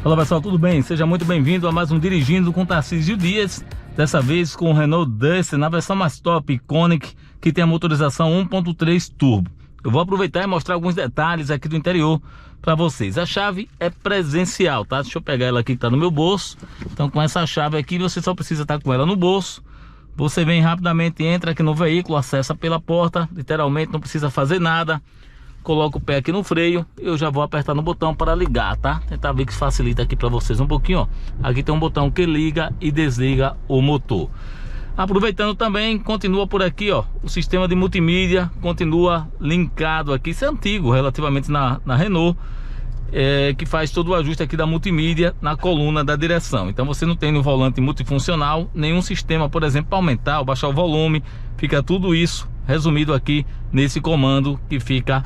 Fala pessoal, tudo bem? Seja muito bem-vindo a mais um Dirigindo com Tarcísio Dias. Dessa vez com o Renault Duster na versão mais top, Iconic, que tem a motorização 1.3 turbo. Eu vou aproveitar e mostrar alguns detalhes aqui do interior para vocês. A chave é presencial, tá? Deixa eu pegar ela aqui que tá no meu bolso. Então com essa chave aqui você só precisa estar com ela no bolso. Você vem rapidamente, entra aqui no veículo, acessa pela porta, literalmente não precisa fazer nada. Coloca o pé aqui no freio, eu já vou apertar no botão para ligar, tá? Tentar ver que facilita aqui para vocês um pouquinho, ó. Aqui tem um botão que liga e desliga o motor. Aproveitando também, continua por aqui, ó, o sistema de multimídia continua linkado aqui. Isso é antigo relativamente na Renault, que faz todo o ajuste aqui da multimídia na coluna da direção. Então você não tem no volante multifuncional nenhum sistema, por exemplo, para aumentar ou baixar o volume. Fica tudo isso resumido aqui nesse comando que fica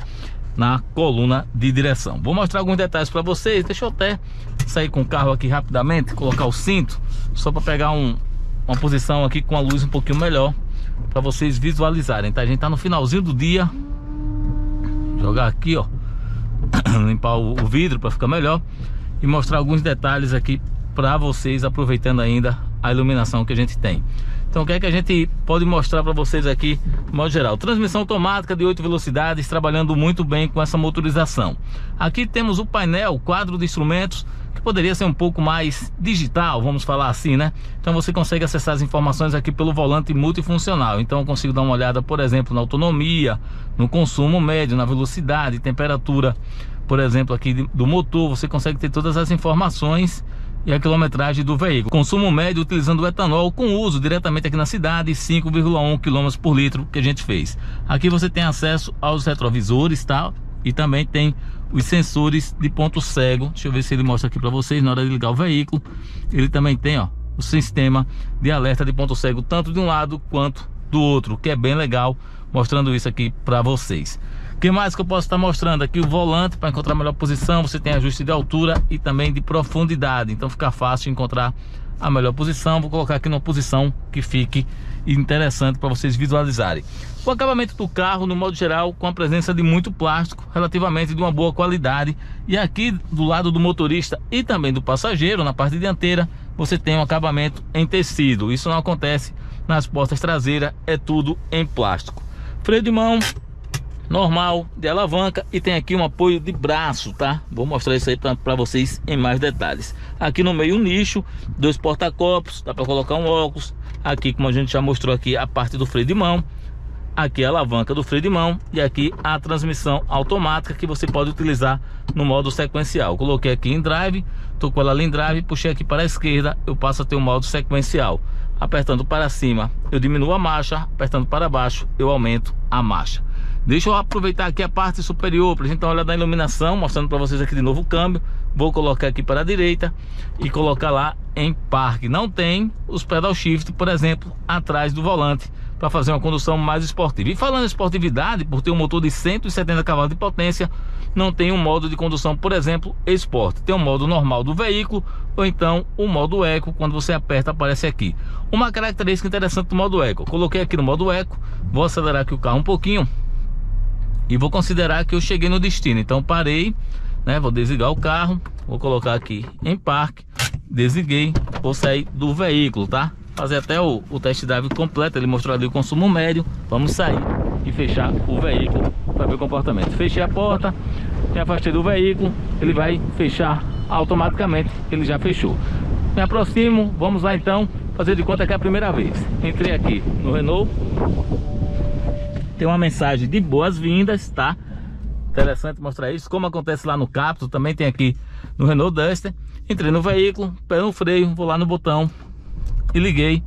na coluna de direção. Vou mostrar alguns detalhes para vocês. Deixa eu até sair com o carro aqui rapidamente, colocar o cinto, só para pegar uma posição aqui com a luz um pouquinho melhor, para vocês visualizarem, tá? A gente tá no finalzinho do dia. Jogar aqui, ó, limpar o vidro para ficar melhor e mostrar alguns detalhes aqui para vocês, aproveitando ainda a iluminação que a gente tem. Então o que é que a gente pode mostrar para vocês aqui de modo geral? Transmissão automática de 8 velocidades, trabalhando muito bem com essa motorização. Aqui temos o painel, quadro de instrumentos, que poderia ser um pouco mais digital, vamos falar assim, né? Então você consegue acessar as informações aqui pelo volante multifuncional. Então eu consigo dar uma olhada, por exemplo, na autonomia, no consumo médio, na velocidade, temperatura, por exemplo, aqui do motor. Você consegue ter todas as informações e a quilometragem do veículo. Consumo médio utilizando o etanol com uso diretamente aqui na cidade, 5,1 km por litro que a gente fez. Aqui você tem acesso aos retrovisores, tá? E também tem os sensores de ponto cego. Deixa eu ver se ele mostra aqui para vocês na hora de ligar o veículo. Ele também tem, ó, o sistema de alerta de ponto cego, tanto de um lado quanto do outro, que é bem legal, mostrando isso aqui para vocês. O que mais que eu posso estar mostrando aqui? O volante para encontrar a melhor posição. Você tem ajuste de altura e também de profundidade, então fica fácil de encontrar a melhor posição. Vou colocar aqui numa posição que fique interessante para vocês visualizarem. O acabamento do carro, no modo geral, com a presença de muito plástico, relativamente de uma boa qualidade. E aqui do lado do motorista e também do passageiro, na parte dianteira, você tem um acabamento em tecido. Isso não acontece nas portas traseiras, é tudo em plástico. Freio de mão normal, de alavanca, e tem aqui um apoio de braço, tá? Vou mostrar isso aí para vocês em mais detalhes. Aqui no meio um nicho, 2 porta-copos, dá para colocar um óculos. Aqui, como a gente já mostrou aqui, a parte do freio de mão. Aqui a alavanca do freio de mão e aqui a transmissão automática que você pode utilizar no modo sequencial. Coloquei aqui em drive, tô com ela ali em drive, puxei aqui para a esquerda, eu passo a ter o modo sequencial. Apertando para cima eu diminuo a marcha, apertando para baixo eu aumento a marcha. Deixa eu aproveitar aqui a parte superior para a gente dar uma olhada na iluminação, mostrando para vocês aqui de novo o câmbio. Vou colocar aqui para a direita e colocar lá em parque. Não tem os pedal shift, por exemplo, atrás do volante, para fazer uma condução mais esportiva. E falando em esportividade, por ter um motor de 170 cavalos de potência, não tem um modo de condução, por exemplo, Sport. Tem um modo normal do veículo, ou então o modo Eco. Quando você aperta, aparece aqui. Uma característica interessante do modo Eco: coloquei aqui no modo Eco, vou acelerar aqui o carro um pouquinho e vou considerar que eu cheguei no destino. Então parei, né? Vou desligar o carro, vou colocar aqui em parque, desliguei, vou sair do veículo, tá? Fazer até o test drive completo. Ele mostrou ali o consumo médio. Vamos sair e fechar o veículo para ver o comportamento. Fechei a porta, me afastei do veículo, ele vai fechar automaticamente. Ele já fechou. Me aproximo, vamos lá então fazer de conta que é a primeira vez. Entrei aqui no Renault, tem uma mensagem de boas-vindas, tá? Interessante mostrar isso, como acontece lá no Captur, também tem aqui no Renault Duster. Entrei no veículo, pé no freio, vou lá no botão e liguei.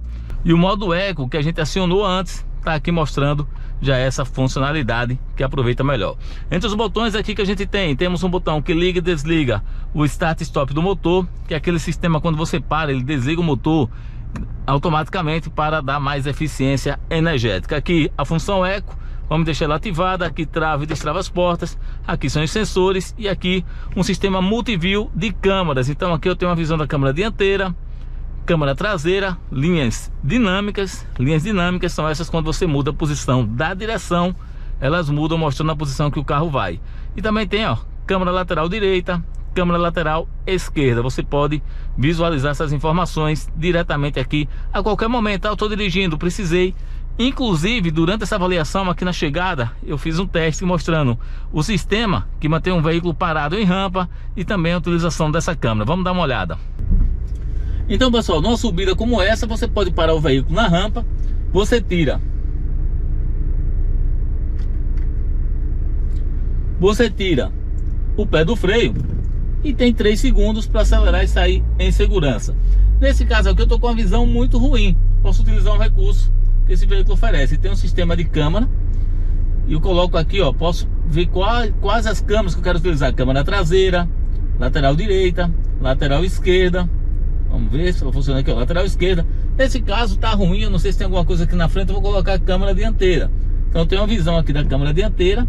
E o modo Eco que a gente acionou antes tá aqui mostrando já essa funcionalidade que aproveita melhor. Entre os botões aqui que a gente tem, temos um botão que liga e desliga o start stop do motor, que é aquele sistema quando você para, ele desliga o motor automaticamente para dar mais eficiência energética. Aqui a função Eco, vamos deixar ela ativada. Aqui trava e destrava as portas. Aqui são os sensores e aqui um sistema multiview de câmeras. Então aqui eu tenho uma visão da câmera dianteira, câmera traseira, linhas dinâmicas. Linhas dinâmicas são essas quando você muda a posição da direção, elas mudam mostrando a posição que o carro vai. E também tem, ó, câmera lateral direita, câmera lateral esquerda. Você pode visualizar essas informações diretamente aqui a qualquer momento. Eu estou dirigindo, precisei. Inclusive, durante essa avaliação aqui na chegada, eu fiz um teste mostrando o sistema que mantém um veículo parado em rampa e também a utilização dessa câmera. Vamos dar uma olhada. Então, pessoal, numa subida como essa, você pode parar o veículo na rampa. Você tira o pé do freio e tem 3 segundos para acelerar e sair em segurança. Nesse caso aqui eu estou com uma visão muito ruim. Posso utilizar um recurso que esse veículo oferece. Tem um sistema de câmera e eu coloco aqui, ó, posso ver quais as câmeras que eu quero utilizar. Câmera traseira, lateral direita, lateral esquerda. Vamos ver se vai funcionar aqui, ó, lateral esquerda. Nesse caso tá ruim, eu não sei se tem alguma coisa aqui na frente. Eu vou colocar a câmera dianteira. Então eu tenho uma visão aqui da câmera dianteira.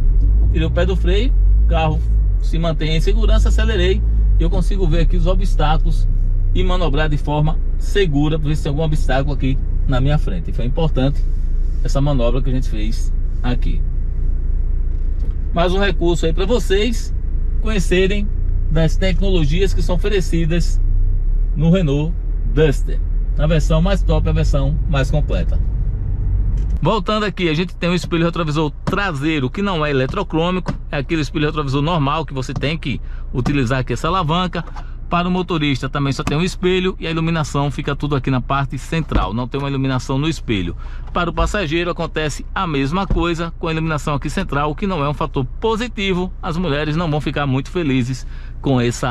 Tirei o pé do freio, o carro se mantém em segurança, acelerei e eu consigo ver aqui os obstáculos e manobrar de forma segura para ver se tem algum obstáculo aqui na minha frente. E foi importante essa manobra que a gente fez aqui. Mais um recurso aí para vocês conhecerem das tecnologias que são oferecidas no Renault Duster, na versão mais top, a versão mais completa. Voltando aqui, a gente tem um espelho retrovisor traseiro que não é eletrocrômico, é aquele espelho retrovisor normal que você tem que utilizar aqui essa alavanca. Para o motorista também só tem um espelho e a iluminação fica tudo aqui na parte central, não tem uma iluminação no espelho. Para o passageiro acontece a mesma coisa com a iluminação aqui central, o que não é um fator positivo. As mulheres não vão ficar muito felizes com esse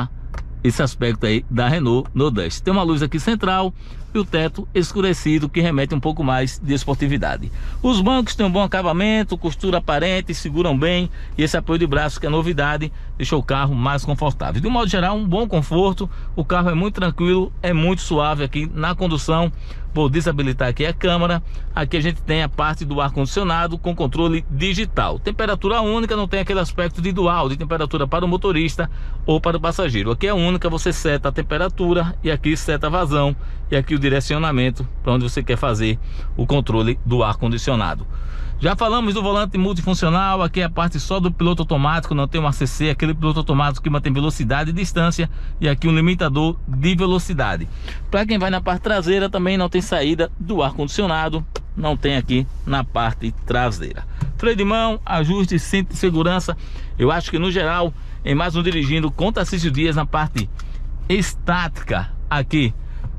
aspecto aí da Renault no Duster. Tem uma luz aqui central e o teto escurecido que remete um pouco mais de esportividade. Os bancos têm um bom acabamento, costura aparente, seguram bem e esse apoio de braço, que é novidade, deixou o carro mais confortável. De um modo geral, um bom conforto. O carro é muito tranquilo, é muito suave aqui na condução. Vou desabilitar aqui a câmera. Aqui a gente tem a parte do ar-condicionado com controle digital. Temperatura única, não tem aquele aspecto de dual, de temperatura para o motorista ou para o passageiro. Aqui é única, você seta a temperatura e aqui seta a vazão e aqui o direcionamento para onde você quer fazer o controle do ar-condicionado. Já falamos do volante multifuncional. Aqui é a parte só do piloto automático, não tem um ACC, aquele piloto automático que mantém velocidade e distância, e aqui um limitador de velocidade. Para quem vai na parte traseira também não tem saída do ar-condicionado, não tem aqui na parte traseira. Freio de mão, ajuste, cinto de segurança. Eu acho que no geral, em mais um Dirigindo com Tarcísio Dias, na parte estática aqui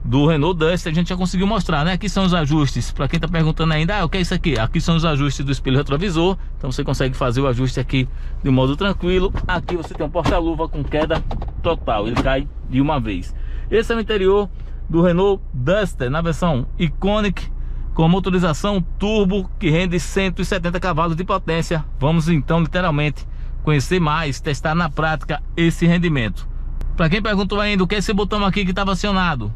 do Renault Duster, a gente já conseguiu mostrar, né? Aqui são os ajustes, para quem tá perguntando ainda, o que é isso aqui? Aqui são os ajustes do espelho retrovisor, então você consegue fazer o ajuste aqui de modo tranquilo. Aqui você tem um porta-luva com queda total, ele cai de uma vez. Esse é o interior do Renault Duster na versão Iconic, com motorização turbo que rende 170 cavalos de potência. Vamos então literalmente conhecer mais, testar na prática esse rendimento. Para quem perguntou ainda, o que é esse botão aqui que estava acionado?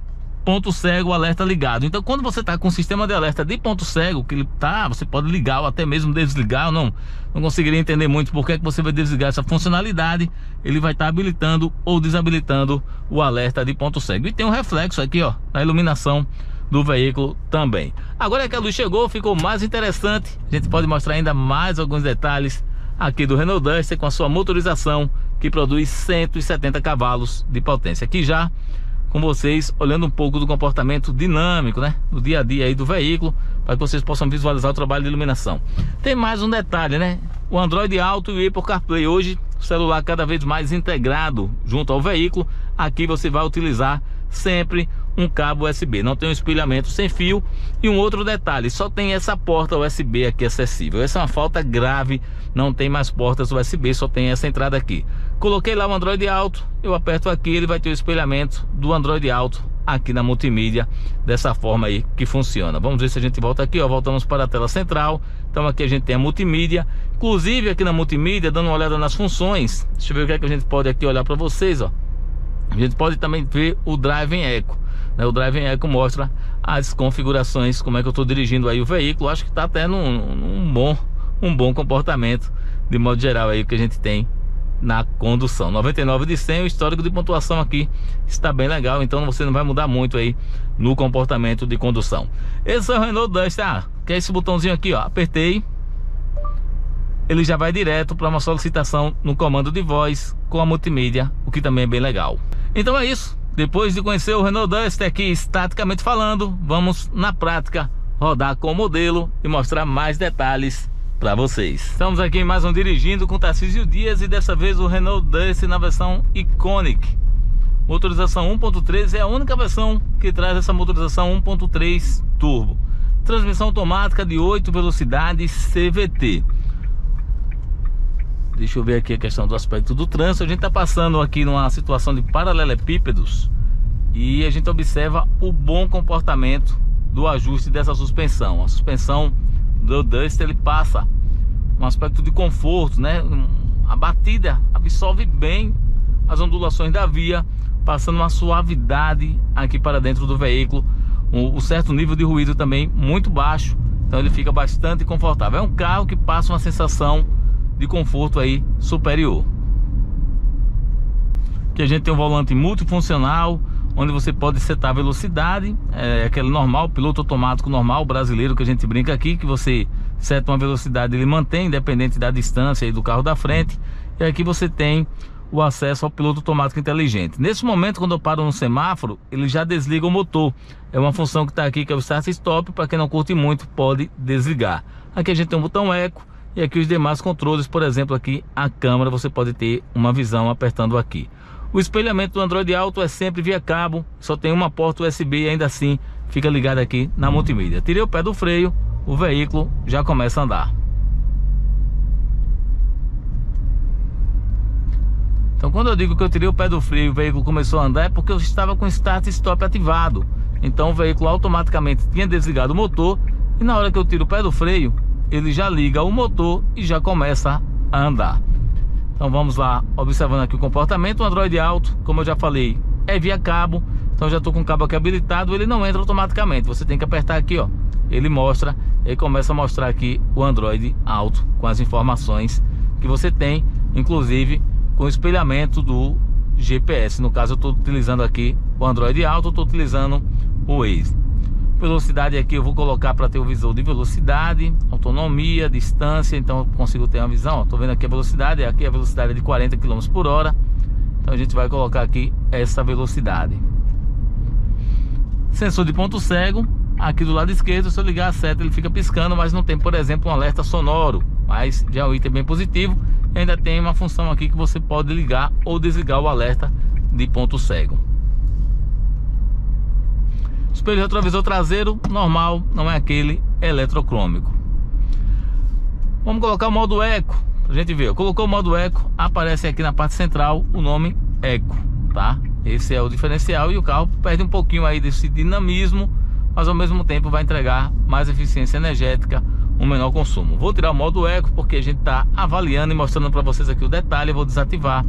Ponto cego, alerta ligado. Então quando você está com o sistema de alerta de ponto cego, que ele tá, você pode ligar ou até mesmo desligar. Eu não conseguiria entender muito porque é que você vai desligar essa funcionalidade. Ele vai estar habilitando ou desabilitando o alerta de ponto cego. E tem um reflexo aqui, ó, na iluminação do veículo também. Agora que a luz chegou, ficou mais interessante. A gente pode mostrar ainda mais alguns detalhes aqui do Renault Duster com a sua motorização que produz 170 cavalos de potência. Aqui já com vocês, olhando um pouco do comportamento dinâmico, né, do dia a dia aí do veículo, para que vocês possam visualizar o trabalho de iluminação. Tem mais um detalhe, né, o Android Auto e o Apple CarPlay. Hoje o celular cada vez mais integrado junto ao veículo. Aqui você vai utilizar sempre um cabo USB, não tem um espelhamento sem fio. E um outro detalhe, só tem essa porta USB aqui acessível. Essa é uma falta grave, não tem mais portas USB, só tem essa entrada aqui. Coloquei lá o Android Auto, eu aperto aqui, ele vai ter o espelhamento do Android Auto aqui na multimídia, dessa forma aí que funciona. Vamos ver se a gente volta aqui, ó, voltamos para a tela central. Então aqui a gente tem a multimídia, inclusive aqui na multimídia, dando uma olhada nas funções. Deixa eu ver o que é que a gente pode aqui olhar para vocês, ó. A gente pode também ver o Driving Eco, né? O Driving Eco mostra as configurações, como é que eu estou dirigindo aí o veículo. Acho que está até num bom comportamento, de modo geral aí, que a gente tem na condução. 99 de 100, o histórico de pontuação aqui está bem legal, então você não vai mudar muito aí no comportamento de condução. Esse é o Renault Duster, que é esse botãozinho aqui, ó, apertei, ele já vai direto para uma solicitação no comando de voz com a multimídia, o que também é bem legal. Então é isso. Depois de conhecer o Renault Duster aqui estaticamente falando, vamos na prática rodar com o modelo e mostrar mais detalhes para vocês. Estamos aqui em mais um Dirigindo com Tarcísio Dias e dessa vez o Renault Duster na versão Iconic. Motorização 1.3 é a única versão que traz essa motorização 1.3 turbo. Transmissão automática de 8 velocidades CVT. Deixa eu ver aqui a questão do aspecto do trânsito. A gente está passando aqui numa situação de paralelepípedos e a gente observa o bom comportamento do ajuste dessa suspensão. A suspensão do Duster, ele passa um aspecto de conforto, né? A batida absorve bem as ondulações da via, passando uma suavidade aqui para dentro do veículo. O certo nível de ruído também muito baixo, então ele fica bastante confortável. É um carro que passa uma sensação de conforto aí superior. Aqui a gente tem um volante multifuncional, onde você pode setar a velocidade, aquele normal, piloto automático normal brasileiro que a gente brinca aqui, que você seta uma velocidade, ele mantém independente da distância aí do carro da frente. E aqui você tem o acesso ao piloto automático inteligente. Nesse momento, quando eu paro no semáforo, ele já desliga o motor. É uma função que está aqui, que é o Start Stop. Para quem não curte muito, pode desligar. Aqui a gente tem um botão Eco e aqui os demais controles. Por exemplo, aqui a câmera, você pode ter uma visão apertando aqui. O espelhamento do Android Auto é sempre via cabo, só tem uma porta USB e ainda assim fica ligado aqui na multimídia. Tirei o pé do freio, o veículo já começa a andar. Então quando eu digo que eu tirei o pé do freio e o veículo começou a andar, é porque eu estava com o Start Stop ativado. Então o veículo automaticamente tinha desligado o motor e na hora que eu tiro o pé do freio, ele já liga o motor e já começa a andar. Então vamos lá, observando aqui o comportamento. O Android Auto, como eu já falei, é via cabo. Então já estou com o cabo aqui habilitado, ele não entra automaticamente. Você tem que apertar aqui, ó, ele mostra, e começa a mostrar aqui o Android Auto com as informações que você tem, inclusive com o espelhamento do GPS. No caso eu estou utilizando aqui o Android Auto, estou utilizando o Waze. Velocidade aqui eu vou colocar para ter o visor de velocidade, autonomia, distância. Então eu consigo ter uma visão. Estou vendo aqui a velocidade, aqui a velocidade é de 40 km por hora. Então a gente vai colocar aqui essa velocidade. Sensor de ponto cego, aqui do lado esquerdo, se eu ligar a seta ele fica piscando, mas não tem, por exemplo, um alerta sonoro. Mas já é um item bem positivo. E ainda tem uma função aqui que você pode ligar ou desligar o alerta de ponto cego. Espelho retrovisor traseiro normal, não é aquele eletrocrômico. Vamos colocar o modo Eco pra gente ver. Colocou o modo Eco, aparece aqui na parte central o nome Eco, tá? Esse é o diferencial e o carro perde um pouquinho aí desse dinamismo, mas ao mesmo tempo vai entregar mais eficiência energética, um menor consumo. Vou tirar o modo Eco porque a gente está avaliando e mostrando para vocês aqui o detalhe. Eu vou desativar.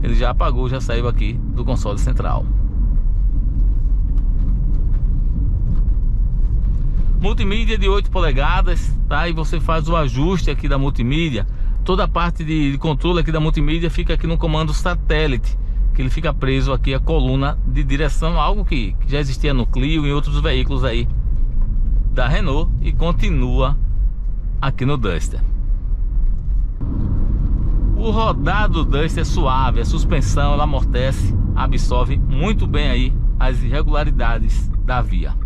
Ele já apagou, já saiu aqui do console central. Multimídia de 8 polegadas, tá? E você faz o ajuste aqui da multimídia. Toda a parte de controle aqui da multimídia fica aqui no comando satélite, que ele fica preso aqui à coluna de direção, algo que já existia no Clio e em outros veículos aí da Renault e continua aqui no Duster. O rodado do Duster é suave, a suspensão ela amortece, absorve muito bem aí as irregularidades da via.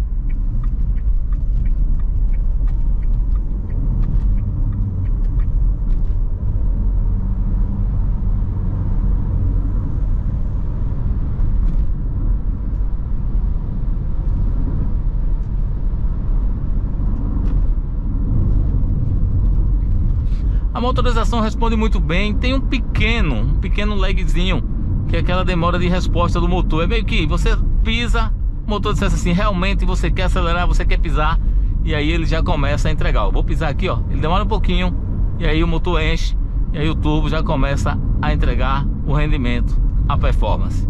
A motorização responde muito bem. Tem um pequeno lagzinho, que é aquela demora de resposta do motor. É meio que você pisa, o motor diz assim, realmente você quer acelerar, você quer pisar, e aí ele já começa a entregar. Eu vou pisar aqui, ó, ele demora um pouquinho, e aí o motor enche, e aí o turbo já começa a entregar o rendimento, a performance.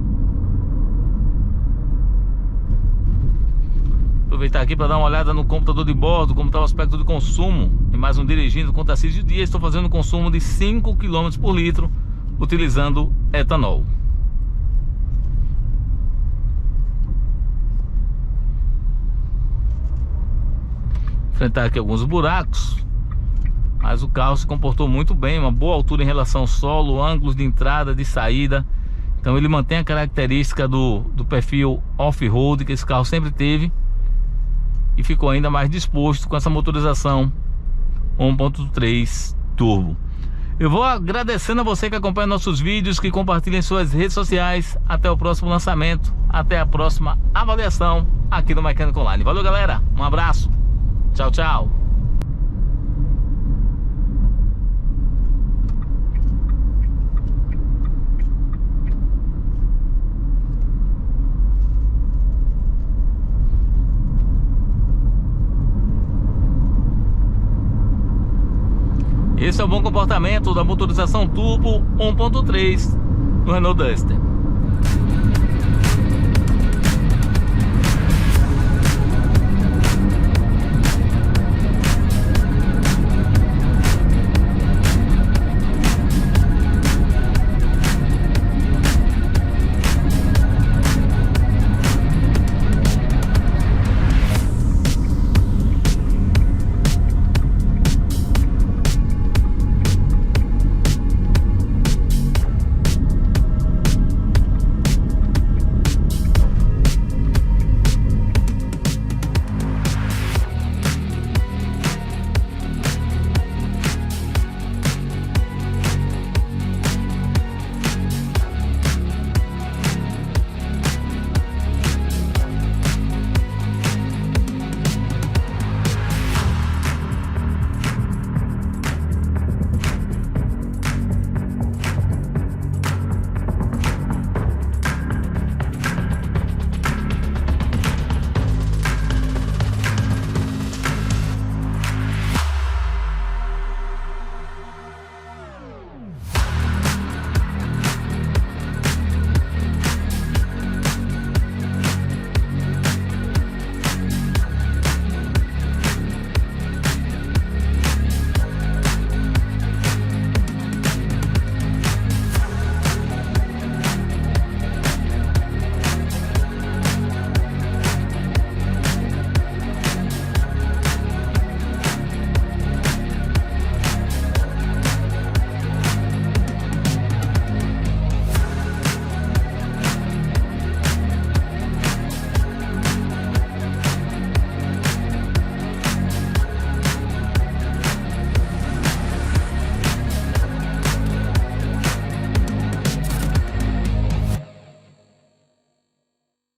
Aproveitar aqui para dar uma olhada no computador de bordo, como está o aspecto de consumo. E mais um Dirigindo com Tarcísio Dias. Estou fazendo um consumo de 5 km por litro utilizando etanol. Enfrentar aqui alguns buracos. mas o carro se comportou muito bem, uma boa altura em relação ao solo, ângulos de entrada, de saída. Então ele mantém a característica do perfil off-road que esse carro sempre teve, e ficou ainda mais disposto com essa motorização 1.3 turbo. Eu vou agradecendo a você que acompanha nossos vídeos, que compartilha em suas redes sociais. Até o próximo lançamento, até a próxima avaliação aqui no Mecânico Online. Valeu, galera, um abraço, tchau, tchau. Esse é o bom comportamento da motorização turbo 1.3 no Renault Duster.